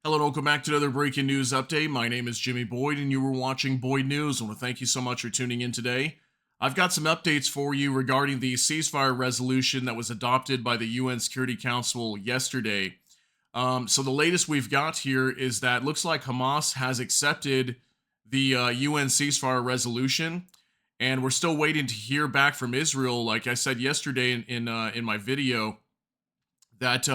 Hello and welcome back to another breaking news update. My name is Jimmy Boyd and you were watching Boyd News. I want to thank you so much for tuning in today. I've got some updates for you regarding the ceasefire resolution that was adopted by the UN Security Council yesterday. So the latest we've got here is that looks like Hamas has accepted the UN ceasefire resolution, and we're still waiting to hear back from Israel. Like I said yesterday in my video, that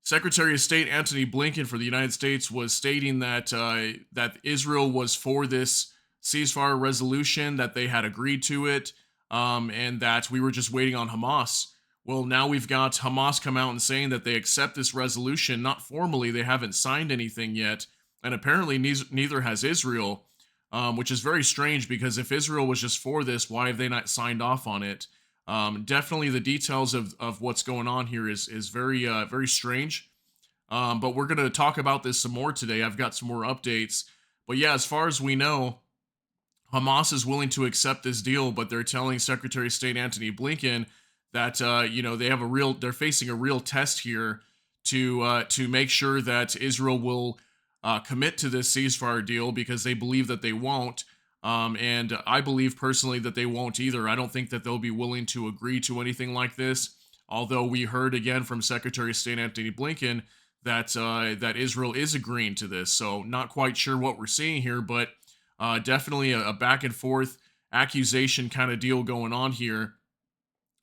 Secretary of State Antony Blinken for the United States was stating that Israel was for this ceasefire resolution, that they had agreed to it, and that we were just waiting on Hamas. Well, now we've got Hamas come out and saying that they accept this resolution. Not formally, they haven't signed anything yet, and apparently neither has Israel, which is very strange because if Israel was just for this, why have they not signed off on it? Definitely the details of what's going on here is very strange. But we're going to talk about this some more today. I've got some more updates. But yeah, as far as we know, Hamas is willing to accept this deal, but they're telling Secretary of State Antony Blinken that they're facing a real test here to make sure that Israel will commit to this ceasefire deal because they believe that they won't. And I believe personally that they won't either. I don't think that they'll be willing to agree to anything like this. Although we heard again from Secretary of State Antony Blinken that Israel is agreeing to this. So not quite sure what we're seeing here, but definitely a back and forth accusation kind of deal going on here.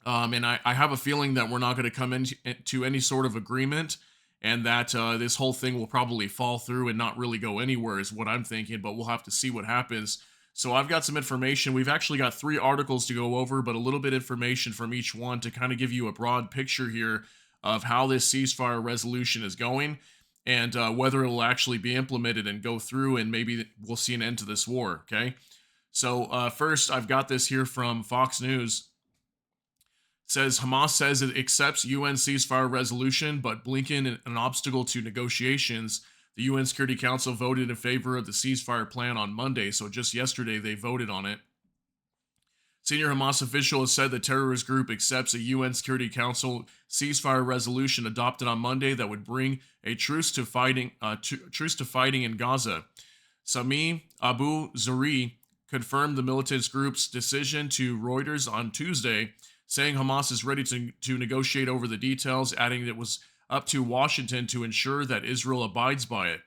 And I have a feeling that we're not going to come into any sort of agreement, and that this whole thing will probably fall through and not really go anywhere is what I'm thinking, but we'll have to see what happens. So I've got some information. We've actually got 3 articles to go over, but a little bit of information from each one to kind of give you a broad picture here of how this ceasefire resolution is going and whether it'll actually be implemented and go through, and maybe we'll see an end to this war, okay? So first, I've got this here from Fox News. It says Hamas says it accepts UN ceasefire resolution, but Blinken an obstacle to negotiations. The UN Security Council voted in favor of the ceasefire plan on Monday, so just yesterday they voted on it. Senior Hamas official has said the terrorist group accepts a UN Security Council ceasefire resolution adopted on Monday that would bring a truce to fighting in Gaza. Sami Abu Zuri confirmed the militant group's decision to Reuters on Tuesday, saying Hamas is ready to negotiate over the details, adding it was up to Washington to ensure that Israel abides by it.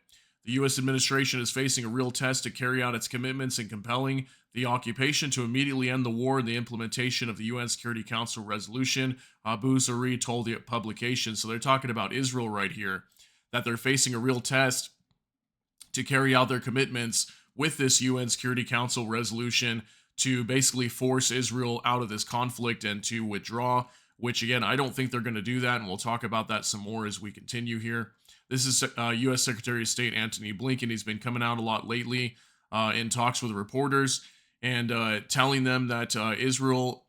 The U.S. administration is facing a real test to carry out its commitments in compelling the occupation to immediately end the war and the implementation of the UN Security Council resolution, Abu Zuri told the publication. So they're talking about Israel right here, that they're facing a real test to carry out their commitments with this UN Security Council resolution to basically force Israel out of this conflict and to withdraw, which again, I don't think they're going to do that, and we'll talk about that some more as we continue here. This is U.S. Secretary of State Antony Blinken. He's been coming out a lot lately in talks with reporters and telling them that Israel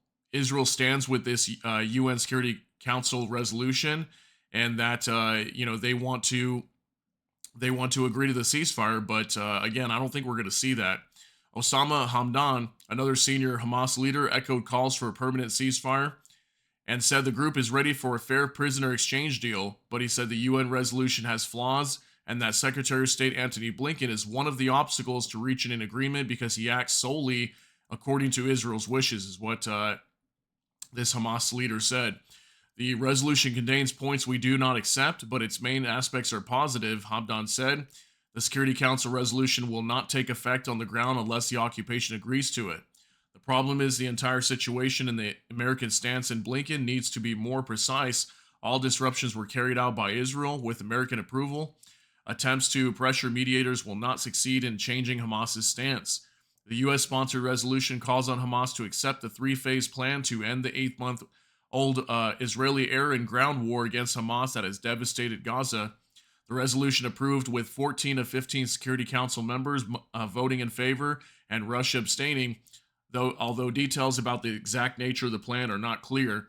stands with this UN Security Council resolution, and that they want to agree to the ceasefire. But again, I don't think we're going to see that. Osama Hamdan, another senior Hamas leader, echoed calls for a permanent ceasefire and said the group is ready for a fair prisoner exchange deal, but he said the UN resolution has flaws and that Secretary of State Antony Blinken is one of the obstacles to reaching an agreement because he acts solely according to Israel's wishes, is what this Hamas leader said. The resolution contains points we do not accept, but its main aspects are positive, Hamdan said. The Security Council resolution will not take effect on the ground unless the occupation agrees to it. The problem is the entire situation and the American stance in Blinken needs to be more precise. All disruptions were carried out by Israel with American approval. Attempts to pressure mediators will not succeed in changing Hamas's stance. The U.S.-sponsored resolution calls on Hamas to accept the 3-phase plan to end the 8-month-old Israeli air and ground war against Hamas that has devastated Gaza. The resolution approved with 14 of 15 Security Council members voting in favor and Russia abstaining, although details about the exact nature of the plan are not clear.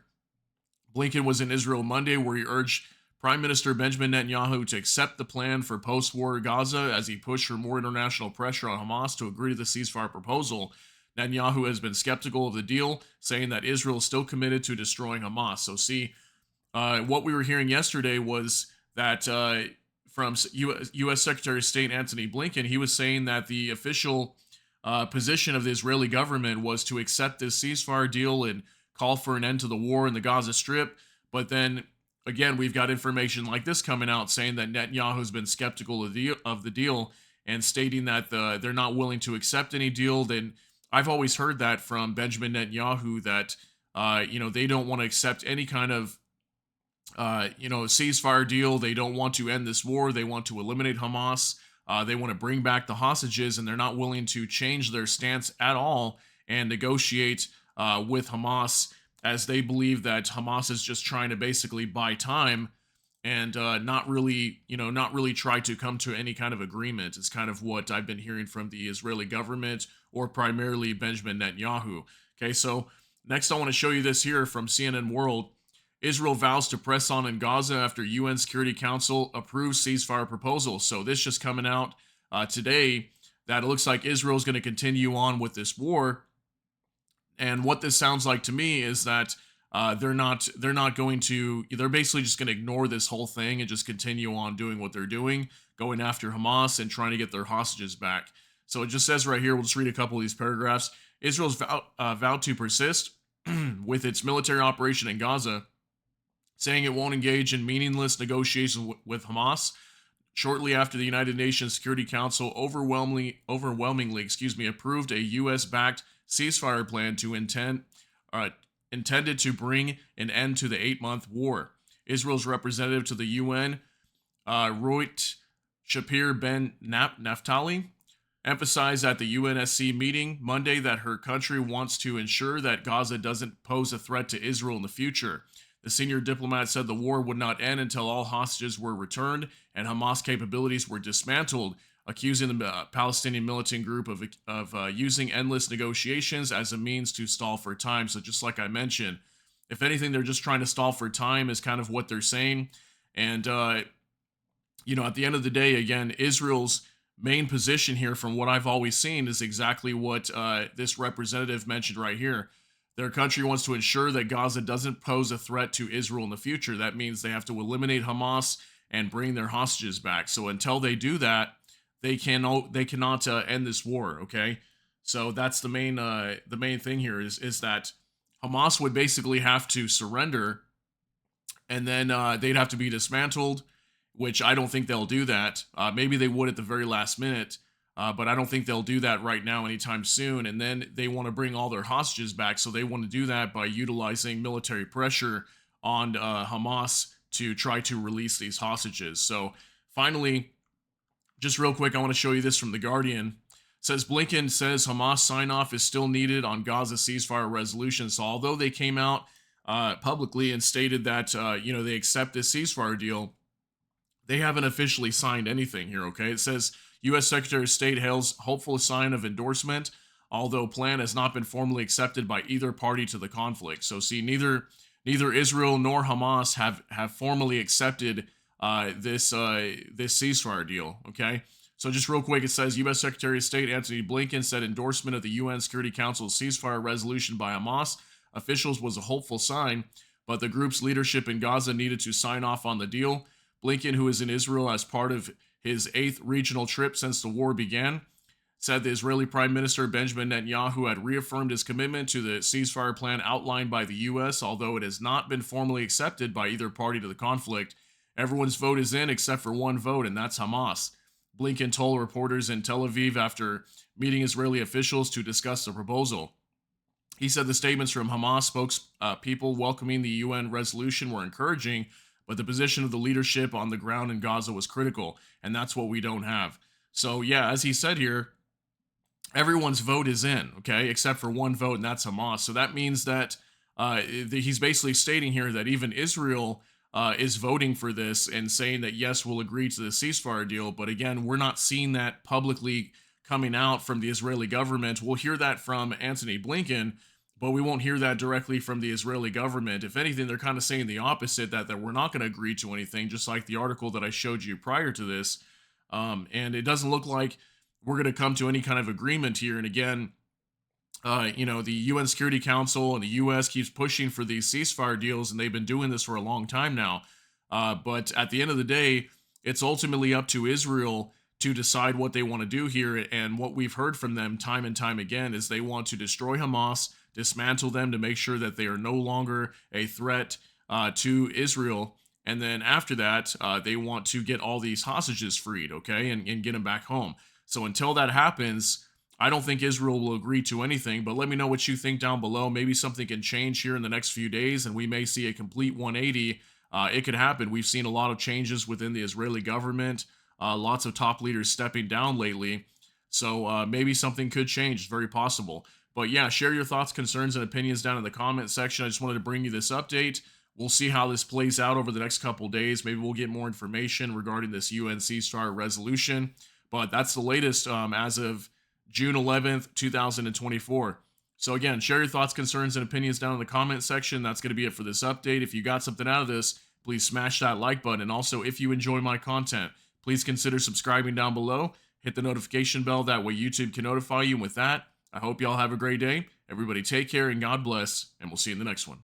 Blinken was in Israel Monday, where he urged Prime Minister Benjamin Netanyahu to accept the plan for post-war Gaza as he pushed for more international pressure on Hamas to agree to the ceasefire proposal. Netanyahu has been skeptical of the deal, saying that Israel is still committed to destroying Hamas. So see, what we were hearing yesterday was that from U.S. Secretary of State Antony Blinken. He was saying that the official position of the Israeli government was to accept this ceasefire deal and call for an end to the war in the Gaza Strip. But then again, we've got information like this coming out saying that Netanyahu's been skeptical of the deal and stating that they're not willing to accept any deal. Then I've always heard that from Benjamin Netanyahu that they don't want to accept any kind of ceasefire deal. They don't want to end this war. They want to eliminate Hamas. They want to bring back the hostages, and they're not willing to change their stance at all and negotiate with Hamas, as they believe that Hamas is just trying to basically buy time and not really try to come to any kind of agreement. It's kind of what I've been hearing from the Israeli government, or primarily Benjamin Netanyahu. Okay, so next I want to show you this here from CNN World. Israel vows to press on in Gaza after UN Security Council approves ceasefire proposal. So this just coming out today, that it looks like Israel is going to continue on with this war. And what this sounds like to me is that they're basically just going to ignore this whole thing and just continue on doing what they're doing, going after Hamas and trying to get their hostages back. So it just says right here, we'll just read a couple of these paragraphs. Israel's vowed to persist with its military operation in Gaza, saying it won't engage in meaningless negotiations with Hamas. Shortly after the United Nations Security Council overwhelmingly approved a U.S.-backed ceasefire plan intended to bring an end to the 8-month war. Israel's representative to the UN, Roit Shapir Ben Naftali, emphasized at the UNSC meeting Monday that her country wants to ensure that Gaza doesn't pose a threat to Israel in the future. The senior diplomat said the war would not end until all hostages were returned and Hamas capabilities were dismantled, accusing the Palestinian militant group of using endless negotiations as a means to stall for time. So just like I mentioned, if anything, they're just trying to stall for time is kind of what they're saying. And, at the end of the day, again, Israel's main position here, from what I've always seen, is exactly what this representative mentioned right here. Their country wants to ensure that Gaza doesn't pose a threat to Israel in the future. That means they have to eliminate Hamas and bring their hostages back. So until they do that, they cannot end this war. Okay, so that's the main thing here is that Hamas would basically have to surrender, and then they'd have to be dismantled, which I don't think they'll do that. Maybe they would at the very last minute. But I don't think they'll do that right now anytime soon. And then they want to bring all their hostages back. So they want to do that by utilizing military pressure on Hamas to try to release these hostages. So finally, just real quick, I want to show you this from The Guardian. It says Blinken says Hamas sign-off is still needed on Gaza ceasefire resolution. So although they came out publicly and stated that, they accept this ceasefire deal, they haven't officially signed anything here, okay? It says U.S. Secretary of State hails hopeful sign of endorsement, although plan has not been formally accepted by either party to the conflict. So see, neither Israel nor Hamas have formally accepted this ceasefire deal, okay? So just real quick, it says U.S. Secretary of State Antony Blinken said endorsement of the UN Security Council's ceasefire resolution by Hamas officials was a hopeful sign, but the group's leadership in Gaza needed to sign off on the deal. Blinken, who is in Israel as part of his 8th regional trip since the war began, said the Israeli Prime Minister Benjamin Netanyahu had reaffirmed his commitment to the ceasefire plan outlined by the U.S., although it has not been formally accepted by either party to the conflict. Everyone's vote is in except for one vote, and that's Hamas. Blinken told reporters in Tel Aviv after meeting Israeli officials to discuss the proposal. He said the statements from Hamas spokespeople welcoming the UN resolution were encouraging, but the position of the leadership on the ground in Gaza was critical, and that's what we don't have. So yeah, as he said here, everyone's vote is in, okay, except for one vote, and that's Hamas. So that means that he's basically stating here that even Israel is voting for this and saying that, yes, we'll agree to the ceasefire deal. But again, we're not seeing that publicly coming out from the Israeli government. We'll hear that from Antony Blinken, but we won't hear that directly from the Israeli government. If anything, they're kind of saying the opposite, that we're not going to agree to anything, just like the article that I showed you prior to this. And it doesn't look like we're going to come to any kind of agreement here. And again, the UN Security Council and the U.S. keeps pushing for these ceasefire deals, and they've been doing this for a long time now. But at the end of the day, It's ultimately up to Israel to decide what they want to do here. And what we've heard from them time and time again is they want to destroy Hamas, dismantle them to make sure that they are no longer a threat to Israel. And then after that, they want to get all these hostages freed, okay, and get them back home. So until that happens, I don't think Israel will agree to anything. But let me know what you think down below. Maybe something can change here in the next few days, and we may see a complete 180. It could happen. We've seen a lot of changes within the Israeli government, lots of top leaders stepping down lately. So maybe something could change. It's very possible. But yeah, share your thoughts, concerns, and opinions down in the comment section. I just wanted to bring you this update. We'll see how this plays out over the next couple days. Maybe we'll get more information regarding this UN ceasefire resolution. But that's the latest as of June 11th, 2024. So again, share your thoughts, concerns, and opinions down in the comment section. That's going to be it for this update. If you got something out of this, please smash that like button. And also, if you enjoy my content, please consider subscribing down below. Hit the notification bell. That way YouTube can notify you. And with that, I hope y'all have a great day. Everybody take care and God bless. And we'll see you in the next one.